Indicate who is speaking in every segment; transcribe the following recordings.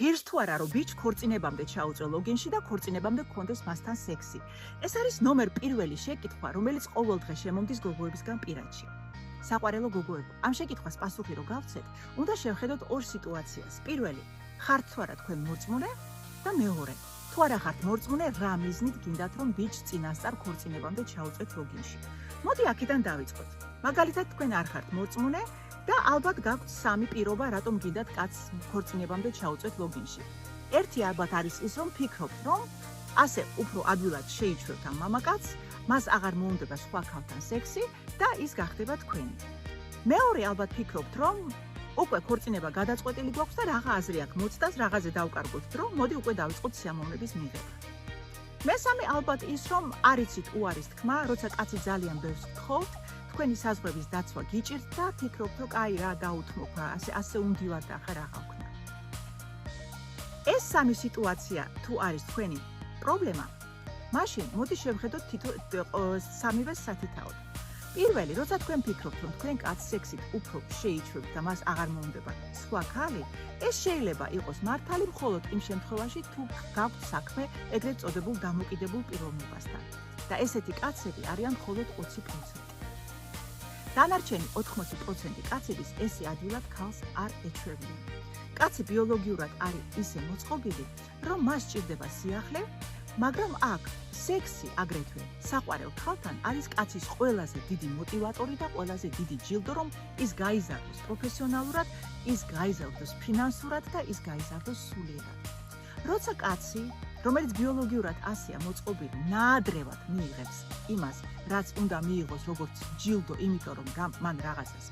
Speaker 1: ღირს თუ არა რომ ბიჭ ქორწინებამდე ჩაუწვე ლოგინში და ქორწინებამდე გქონდეს მასთან სექსი. ეს არის ნომერ პირველი შეკითხვა, რომელიც ყოველ დღე შემომდის გოგოებისგან პირადში. საყვარელო გოგოებო, ამ შეკითხვას პასუხი რო გავცეთ, უნდა შევხედოთ ორ სიტუაციას. პირველი, ხართ თუ არა თქვენ მორწმუნე და მეორე, თუ არა ხართ მორწმუნე, რა მიზნით გინდათ რომ ბიჭ წინასწარ ქორწინებამდე ჩაუწვეთ ლოგინში. მოდი აქედან დავიწყოთ. მაგალითად, თქვენ არ ხართ მორწმუნე და ალბათ გაქვთ სამი პირობა, რატომ გინდათ კაცს ქორწინებამდე ჩაუწვეთ ლოგინში. ერთი ალბათ არის ის, რომ ფიქრობთ, რომ ასე უფრო ადვილად შეიჩვევთ ამ მამაკაცს, მას აღარ მოუნდება სხვა ქალთან სექსი და ის გახდება თქვენი. მეორე ალბათ ფიქრობთ, რომ უკვე ქორწინება გადაწყვეტილი გვაქვს და რაღა აზრი აქვს მოცდას, რაღაცე დავკარგოთ დრო, მოდი უკვე დავიწყოთ სიამოვნების მიღება. მესამე ალბათ ის, რომ არ იცით უარის თქმა, როცა კაცი ძალიან ბევრს გთხოვთ, თქვენი საზღვრების დაცვა გიჭირთ და ფიქრობთ, რომ კაი რა დაუთმობ, ასე უნდივარ და ახლა რაღა ვქნა. ეს სამი სიტუაცია თუ არის თქვენი პრობლემა, მაშინ მოდი შევხედოთ სამივე სათითაოდ. პირველი, როცა თქვენ ფიქრობთ, რომ თქვენ კაცს სექსით უფრო შეიჩვევთ და მას აღარ მოუნდება სხვა ქალი, ეს შეიძლება იყოს მართალი მხოლოდ იმ შემთხვევაში, თუ გაქვთ საქმე ეგრეთ წოდებულ დამოკიდებულ პიროვნებასთან. და ესეთი კაცები არიან მხოლოდ 20%. დანარჩენი 80% კაცების ესე ადვილად ქალს არ ეჩვევიან. კაცი ბიოლოგიურად არის ისე მოწყობილი, რომ მას სჭირდება სიახლე, მაგრამ აქ სექსი აგრეთვე საყვარელ ქალთან არის კაცის ყველაზე დიდი მოტივატორი და ყველაზე დიდი ჯილდო, რომ ის გაიზარდოს პროფესიონალურად, ის გაიზარდოს ფინანსურად და ის გაიზარდოს სულიერად. როცა კაცი, რომელიც ბიოლოგიურად ასეა მოწყობილი, ნაადრევად მიიღებს იმას, რაც უნდა მიიღოს როგორც ჯილდო, იმიტომ რომ მან რაღაცას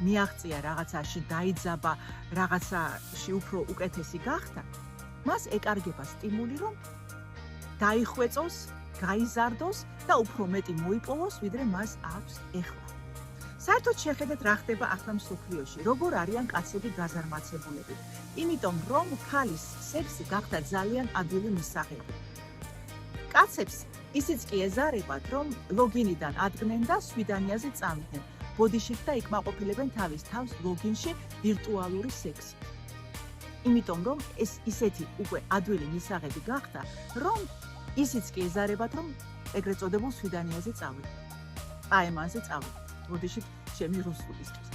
Speaker 1: მიაღწია, რაღაცაში დაიძაბა, რაღაცაში უფრო უკეთესი გახდა, მას ეკარგება სტიმული, რომ დაიხვეწოს, გაიზარდოს და უფრო მეტი მოიპოვოს, ვიდრე მას აქვს ეხლა. საერთოდ შეხედეთ რა ხდება ახლა მსოფლიოში, როგორ არიან კაცები გაზარმაცებულები. იმიტომ რომ ქალის სექსი გახდა ძალიან ადვილი მისაღები. კაცებს ისიც კი ეზარებათ, რომ ლოგინიდან ადგნენ და სვიდანიაზე წავიდნენ. ბოდიშით და იკმაყოფილებენ თავის თავს ლოგინში ვირტუალური სექსით. იმიტომ რომ ეს ისეთი უკვე ადვილი მისაღები გახდა, რომ ისიც კი ეზარებათ, რომ ეგრეთ წოდებულ სვიდანიაზე წავიდნენ. აემანზე წავიდნენ. ბოდიშით ჩემი რუსულისთვის.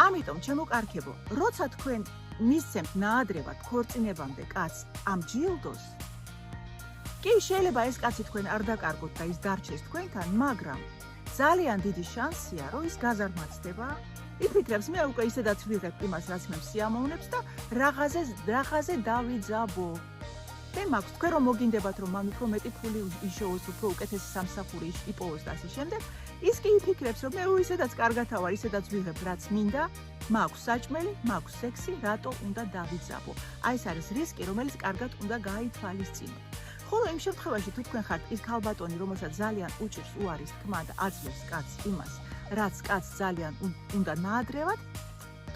Speaker 1: ამიტომ ჩემო კარგებო, როცა თქვენ მისცემთ ნაადრევად ქორწინებამდე კაცს ამ ჯილდოს, კი შეიძლება ეს კაცი თქვენ არ დაკარგოთ და ის დარჩეს თქვენთან, მაგრამ ძალიან დიდი შანსია, რომ ის გაზარმაცდება, იფიქრებს მე უკვე ისედაც ვიღებ იმას, რაც მე სიამოვნებს და რაღაცაზე დავიძაბო. მე მაქვს თქვენ რომ მოგინდებათ რომ მან უფრო მეტი ფული იშოვოს, უფრო უკეთესი სამსახური იპოვოს და ასე შემდეგ, ის კი იფიქრებს რომ მე ისედაც კარგათა ვარ, ისედაც ვიღებ რაც მინდა, მაქვს საჭმელი, მაქვს სექსი, რატო უნდა დავიძაბო. აი ეს არის რისკი, რომელიც კარგად უნდა გაითვალისწინოთ. ხოლო იმ შემთხვევაში თუ თქვენ ხართ ის ქალბატონი, რომელსაც ძალიან უჭირს უარის თქმა და აძლევს კაცს იმას, რაც კაცს ძალიან უნდა ნაადრევად,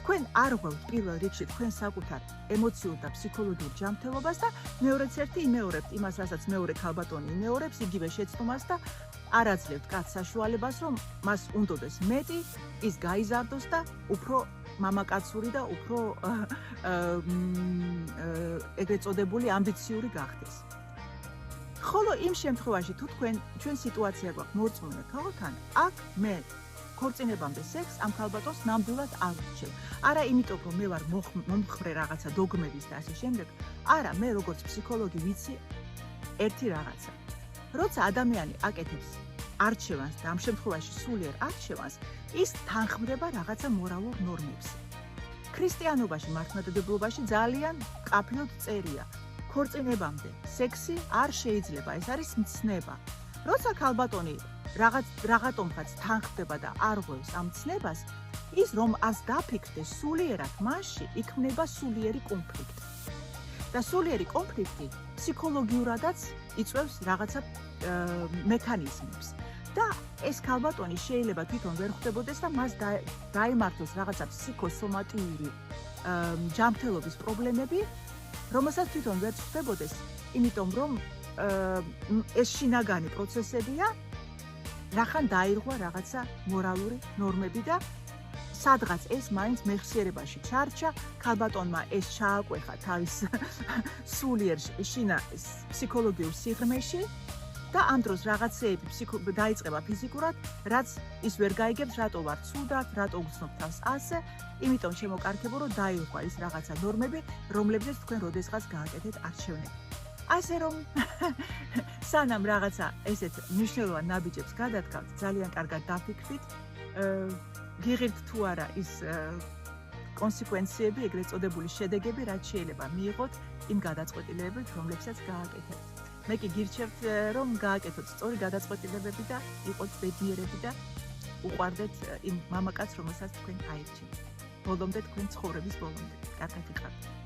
Speaker 1: თქვენ არ ღვევთ პირველ რიგში თქვენ საკუთარ ემოციურ და ფსიქოლოგიურ ჯანმრთელობას და მეორეც ერთი იმეორებთ იმას, რასაც მეორე ქალბატონი იმეორებს, იგივე შეცდომას და არ აძლევთ კაცს საშუალებას, რომ მას უნდოდეს მეტი, ის გაიზარდოს და უფრო მამაკაცური და უფრო ეგრეთ წოდებული ამბიციური გახდეს. ხოლო იმ შემთხვევაში თუ ჩვენ სიტუაცია გვაქვს მორწმუნე ქალთან, აქ მე ქორწინებამდე სექს ამ ქალბატონს ნამდვილად არ ვrჩევ. არა იმიტომ რომ მე ვარ მომხრე რაღაცა დოგმების და ასე შემდეგ, არა, მე როგორც ფსიქოლოგი ვიცი ერთი რაღაცა. როცა ადამიანი აკეთებს არჩევანს და ამ შემთხვევაში სულიერ არჩევანს, ის თანხმდება რაღაცა მორალურ ნორმებს. ქრისტიანობაში, მართლმადიდებლობაში ძალიან მკაფიოდ წერია. ქორწინებამდე სექსი არ შეიძლება, ეს არის მცნება. როცა ქალბატონი რაღაცომღაც თანხმდება და არ ღვევს ამ მცნებას, ის რომ ას დაფიქრდეს სულიერად, მასში იქმნება სულიერი კონფლიქტი. და სულიერი კონფლიქტი ფსიქოლოგიურადაც იწვევს რაღაცა მექანიზმებს. და ეს ქალბატონი შეიძლება თვითონ ვერ ხვდებოდეს და მას დაემართოს რაღაცა ფსიქოსომატიური ჯანმრთელობის პრობლემები, რომელსაც თვითონ ვერ ხვდებოდეს, იმიტომ რომ ეს შინაგანი პროცესებია, რახან დაირღვა რაღაცა მორალური ნორმები და სადღაც ეს მაინც მეხსიერებაში ჩარჩა, ქალბატონმა ეს ჩააკვეხა თავის სულიერ შინა ფსიქოლოგიურ სიღრმეში და ამ დროს რაღაცეები დაიწყება ფიზიკურად, რაც ის ვერ გაიგებს, რატო ვარ ცუდად, რატო გრძნობ თავს ასე, იმიტომ შემოკარგებო, რომ დაირღვა ის რაღაცა ნორმები, რომლებზეც თქვენ როდესღაც გააკეთეთ არჩევნები. ასე რომ სანამ რაღაცა ესეთ მნიშვნელოვან ნაბიჯებს გადადგავთ, ძალიან კარგად დაფიქრდით, გიღირთ თუ არა ის კონსეკვენციები, ეგრეთ წოდებული შედეგები, რაც შეიძლება მიიღოთ იმ გადაწყვეტილებებით, რომლებსაც გააკეთებთ. მე კი გირჩევთ, რომ გააკეთოთ სწორი გადაწყვეტილებები და იყოთ ბედნიერები და უყვარდეთ იმ მამაკაცს, რომელსაც თქვენ აირჩევთ. ბოლომდე თქვენ ცხოვრების ბოლომდე. კარგად იყავით.